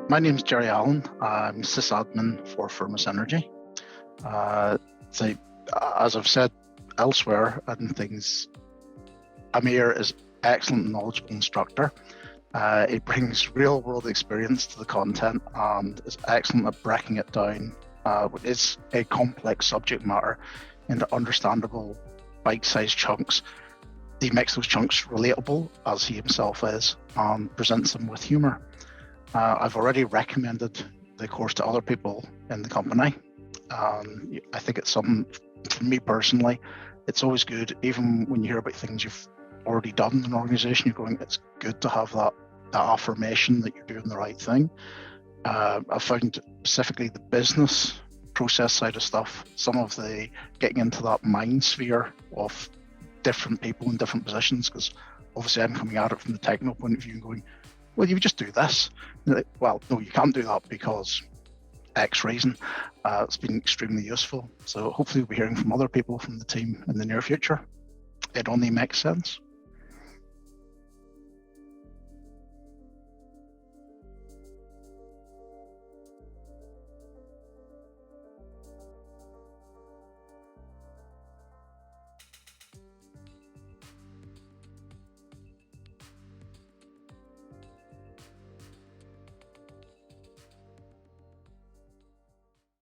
My name's Jerry Allen. I'm sysadmin for Firmus Energy. As I've said elsewhere and things, Amar is excellent and knowledgeable instructor. He brings real-world experience to the content and is excellent at breaking it down. It's a complex subject matter into understandable bite-sized chunks. He makes those chunks relatable, as he himself is, and presents them with humour. I've already recommended the course to other people in the company. I think it's something, for me personally, it's always good, even when you hear about things you've already done in an organisation, you're going, it's good to have that affirmation that you're doing the right thing. I found specifically the business process side of stuff, some of the getting into that mind sphere of different people in different positions, because obviously I'm coming at it from the technical point of view and going, well, you just do this. Like, well, no, you can't do that because X reason. It's been extremely useful. So hopefully we'll be hearing from other people from the team in the near future. It only makes sense.